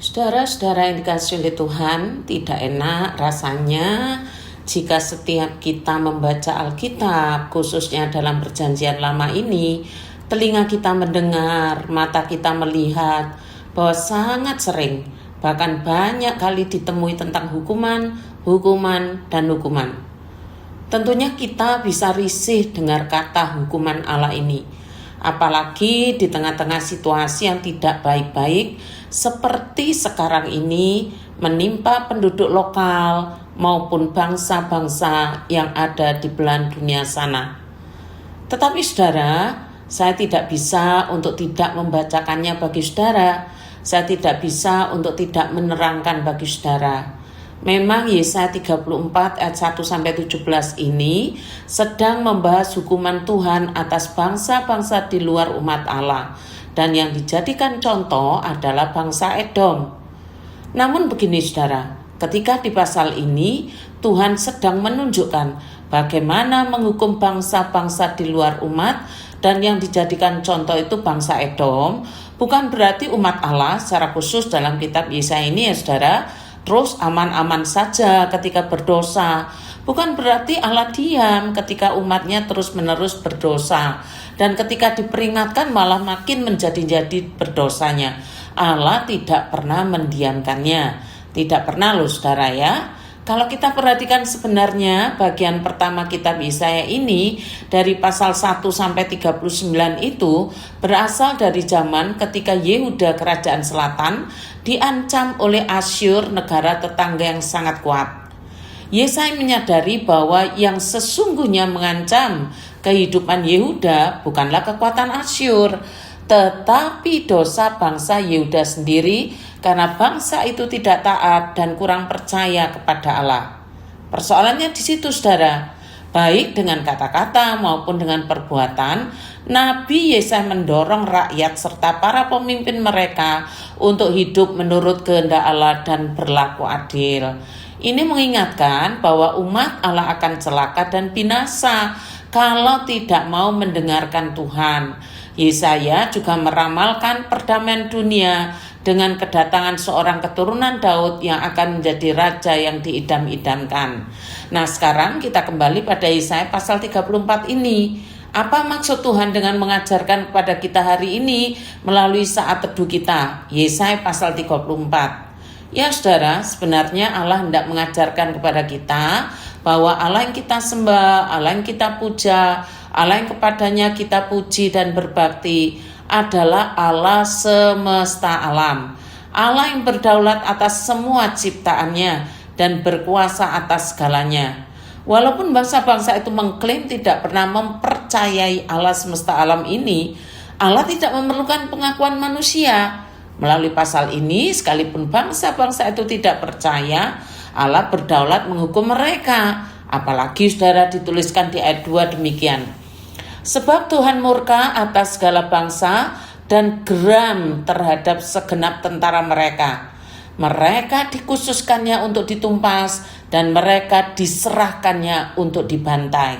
Saudara-saudara yang dikasihi oleh Tuhan, tidak enak rasanya jika setiap kita membaca Alkitab, khususnya dalam Perjanjian Lama ini, telinga kita mendengar, mata kita melihat, bahwa sangat sering, bahkan banyak kali ditemui tentang hukuman, dan hukuman. Tentunya kita bisa risih dengar kata hukuman Allah ini. Apalagi di tengah-tengah situasi yang tidak baik-baik seperti sekarang ini menimpa penduduk lokal maupun bangsa-bangsa yang ada di belahan dunia sana. Tetapi saudara, saya tidak bisa untuk tidak membacakannya bagi saudara. Saya tidak bisa untuk tidak menerangkan bagi saudara. Memang Yesaya 34 ayat 1-17 ini sedang membahas hukuman Tuhan atas bangsa-bangsa di luar umat Allah. Dan yang dijadikan contoh adalah bangsa Edom. Namun begini saudara, ketika di pasal ini Tuhan sedang menunjukkan bagaimana menghukum bangsa-bangsa di luar umat, dan yang dijadikan contoh itu bangsa Edom, bukan berarti umat Allah secara khusus dalam kitab Yesaya ini ya saudara, terus aman-aman saja ketika berdosa. Bukan berarti Allah diam ketika umatnya terus-menerus berdosa. Dan ketika diperingatkan malah makin menjadi-jadi berdosanya. Allah tidak pernah mendiamkannya. Tidak pernah loh saudara ya. Kalau kita perhatikan sebenarnya bagian pertama kitab Yesaya ini dari pasal 1-39 itu berasal dari zaman ketika Yehuda kerajaan selatan diancam oleh Asyur, negara tetangga yang sangat kuat. Yesaya menyadari bahwa yang sesungguhnya mengancam kehidupan Yehuda bukanlah kekuatan Asyur, tetapi dosa bangsa Yehuda sendiri karena bangsa itu tidak taat dan kurang percaya kepada Allah. Persoalannya di situ saudara, baik dengan kata-kata maupun dengan perbuatan, Nabi Yesaya mendorong rakyat serta para pemimpin mereka untuk hidup menurut kehendak Allah dan berlaku adil. Ini mengingatkan bahwa umat Allah akan celaka dan binasa kalau tidak mau mendengarkan Tuhan. Yesaya juga meramalkan perdamaian dunia dengan kedatangan seorang keturunan Daud yang akan menjadi raja yang diidam-idamkan. Nah sekarang kita kembali pada Yesaya pasal 34 ini. Apa maksud Tuhan dengan mengajarkan kepada kita hari ini melalui saat teduh kita? Yesaya pasal 34. Ya saudara, sebenarnya Allah hendak mengajarkan kepada kita bahwa Allah yang kita sembah, Allah yang kita puja, Allah yang kepadanya kita puji dan berbakti adalah Allah semesta alam. Allah yang berdaulat atas semua ciptaannya dan berkuasa atas segalanya. Walaupun bangsa-bangsa itu mengklaim tidak pernah mempercayai Allah semesta alam ini, Allah tidak memerlukan pengakuan manusia. Melalui pasal ini, sekalipun bangsa-bangsa itu tidak percaya, Allah berdaulat menghukum mereka. Apalagi saudara dituliskan di ayat 2 demikian. Sebab Tuhan murka atas segala bangsa dan geram terhadap segenap tentara mereka. Mereka dikhususkannya untuk ditumpas dan mereka diserahkannya untuk dibantai.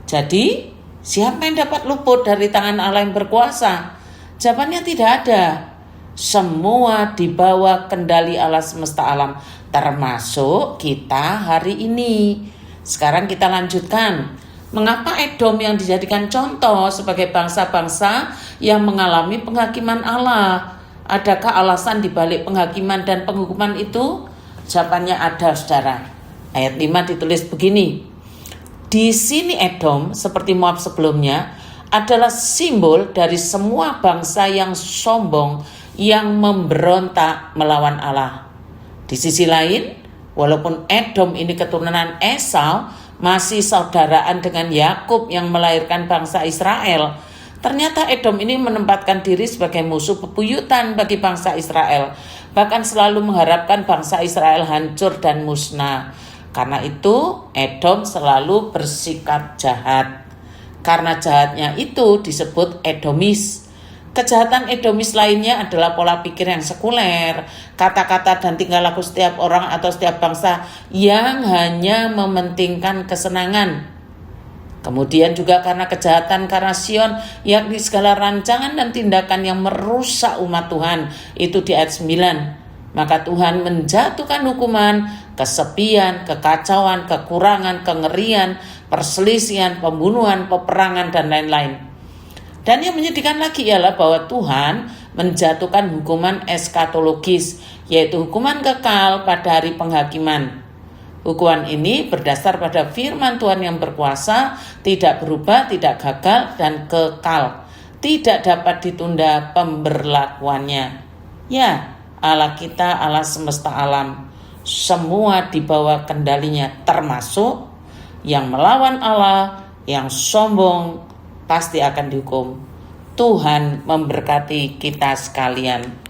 Jadi, siapa yang dapat luput dari tangan Allah yang berkuasa? Jawabannya tidak ada. Semua di bawah kendali Allah semesta alam, termasuk kita hari ini. Sekarang kita lanjutkan. Mengapa Edom yang dijadikan contoh sebagai bangsa-bangsa yang mengalami penghakiman Allah? Adakah alasan dibalik penghakiman dan penghukuman itu? Jawabannya ada saudara. Ayat 5 ditulis begini. Di sini Edom seperti Moab sebelumnya adalah simbol dari semua bangsa yang sombong yang memberontak melawan Allah. Di sisi lain, walaupun Edom ini keturunan Esau, masih saudaraan dengan Yakub yang melahirkan bangsa Israel, ternyata Edom ini menempatkan diri sebagai musuh bebuyutan bagi bangsa Israel, bahkan selalu mengharapkan bangsa Israel hancur dan musnah. Karena itu Edom selalu bersikap jahat. Karena jahatnya itu disebut Edomis. Kejahatan Edomis lainnya adalah pola pikir yang sekuler, kata-kata dan tingkah laku setiap orang atau setiap bangsa yang hanya mementingkan kesenangan. Kemudian juga karena kejahatan karena Sion, yakni segala rancangan dan tindakan yang merusak umat Tuhan, itu di ayat 9. Maka Tuhan menjatuhkan hukuman, kesepian, kekacauan, kekurangan, kengerian, perselisihan, pembunuhan, peperangan, dan lain-lain. Dan yang menyedihkan lagi ialah bahwa Tuhan menjatuhkan hukuman eskatologis, yaitu hukuman kekal pada hari penghakiman. Hukuman ini berdasar pada firman Tuhan yang berkuasa, tidak berubah, tidak gagal, dan kekal. Tidak dapat ditunda pemberlakuannya. Ya, Allah kita, Allah semesta alam, semua di bawah kendalinya, termasuk yang melawan Allah, yang sombong, pasti akan dihukum. Tuhan memberkati kita sekalian.